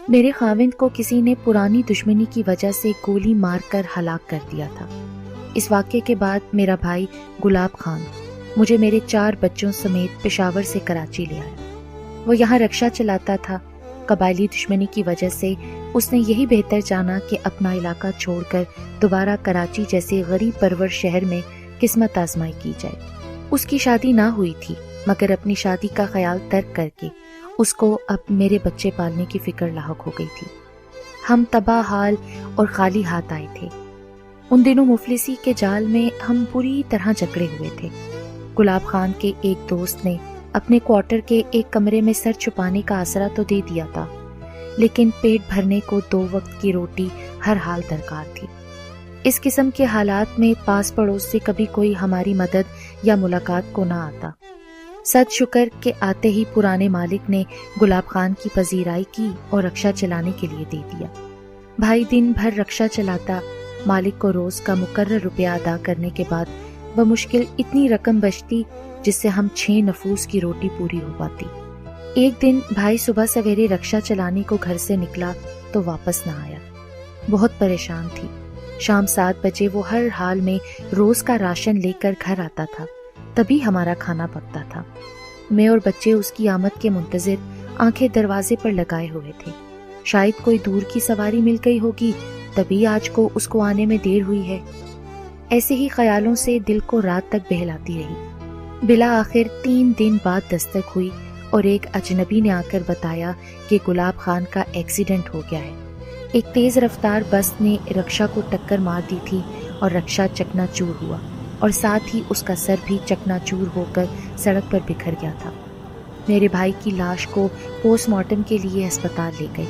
میرے خاوند کو کسی نے پرانی دشمنی کی وجہ سے گولی مار کر ہلاک کر دیا تھا۔ اس واقعے کے بعد میرا بھائی گلاب خان مجھے میرے 4 بچوں سمیت پشاور سے کراچی لے آیا۔ وہ یہاں رکشہ چلاتا تھا۔ قبائلی دشمنی کی وجہ سے اس نے یہی بہتر جانا کہ اپنا علاقہ چھوڑ کر دوبارہ کراچی جیسے غریب پرور شہر میں قسمت آزمائی کی جائے۔ اس کی شادی نہ ہوئی تھی، مگر اپنی شادی کا خیال ترک کر کے اس کو اب میرے بچے پالنے کی فکر لاحق ہو گئی تھی۔ ہم تباہ حال اور خالی ہاتھ آئے تھے۔ ان دنوں مفلسی کے جال میں ہم پوری طرح جکڑے ہوئے تھے۔ گلاب خان کے ایک دوست نے اپنے کوارٹر کے ایک کمرے میں سر چھپانے کا آسرا تو دے دیا تھا، لیکن پیٹ بھرنے کو 2 وقت کی روٹی ہر حال درکار تھی۔ اس قسم کے حالات میں پاس پڑوس سے کبھی کوئی ہماری مدد یا ملاقات کو نہ آتا۔ صد شکر کہ آتے ہی پرانے مالک نے گلاب خان کی پذیرائی کی اور رکشہ چلانے کے لیے دے دیا۔ بھائی دن بھر رکشہ چلاتا، مالک کو روز کا مقرر روپیہ ادا کرنے کے بعد بمشکل اتنی رقم بچتی جس سے ہم 6 نفوس کی روٹی پوری ہو پاتی۔ ایک دن بھائی صبح سویرے رکشہ چلانے کو گھر سے نکلا تو واپس نہ آیا۔ بہت پریشان تھی۔ شام 7 بجے وہ ہر حال میں روز کا راشن لے کر گھر آتا تھا، تبھی ہمارا کھانا پکتا تھا۔ میں اور بچے اس کی آمد کے منتظر آنکھیں دروازے پر لگائے ہوئے تھے۔ شاید کوئی دور کی سواری مل گئی ہوگی، تبھی آج کو اس کو آنے میں دیر ہوئی ہے۔ ایسے ہی خیالوں سے دل کو رات تک بہلاتی رہی۔ بالآخر 3 دن بعد دستک ہوئی اور ایک اجنبی نے آ کر بتایا کہ گلاب خان کا ایکسیڈنٹ ہو گیا ہے۔ ایک تیز رفتار بس نے رکشہ کو ٹکر مار دی تھی اور رکشہ چکنا چور ہوا، اور ساتھ ہی اس کا سر بھی چکنا چور ہو کر سڑک پر بکھر گیا تھا۔ میرے بھائی کی لاش کو پوسٹ مارٹم کے لیے ہسپتال لے گئی،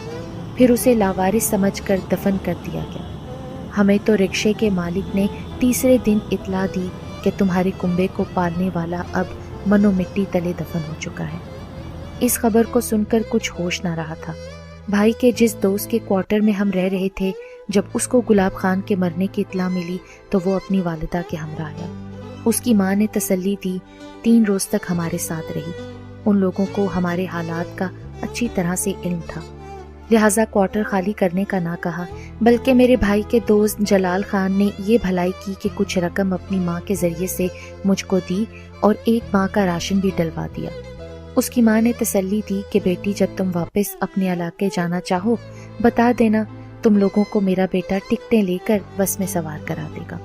پھر اسے لاوارث سمجھ کر دفن کر دیا گیا۔ ہمیں تو رکشے کے مالک نے تیسرے دن اطلاع دی کہ تمہارے کنبے کو پالنے والا اب من و مٹی تلے دفن ہو چکا ہے۔ اس خبر کو سن کر کچھ ہوش نہ رہا تھا۔ بھائی کے جس دوست کے کوارٹر میں ہم رہ رہے تھے، جب اس کو گلاب خان کے مرنے کی اطلاع ملی تو وہ اپنی والدہ کے ہمراہ آیا۔ اس کی ماں نے تسلی دی، 3 روز تک ہمارے ساتھ رہی۔ ان لوگوں کو ہمارے حالات کا اچھی طرح سے علم تھا، لہٰذا کوارٹر خالی کرنے کا نہ کہا، بلکہ میرے بھائی کے دوست جلال خان نے یہ بھلائی کی کہ کچھ رقم اپنی ماں کے ذریعے سے مجھ کو دی اور 1 ماہ کا راشن بھی ڈلوا دیا۔ اس کی ماں نے تسلی دی کہ بیٹی جب تم واپس اپنے علاقے جانا چاہو بتا دینا، تم لوگوں کو میرا بیٹا ٹکٹیں لے کر بس میں سوار کرا دے گا۔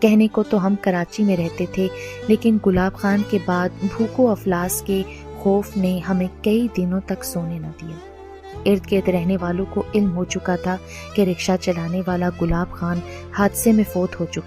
کہنے کو تو ہم کراچی میں رہتے تھے، لیکن گلاب خان کے بعد بھوک و افلاس کے خوف نے ہمیں کئی دنوں تک سونے نہ دیا۔ ارد گرد رہنے والوں کو علم ہو چکا تھا کہ رکشہ چلانے والا گلاب خان حادثے میں فوت ہو چکا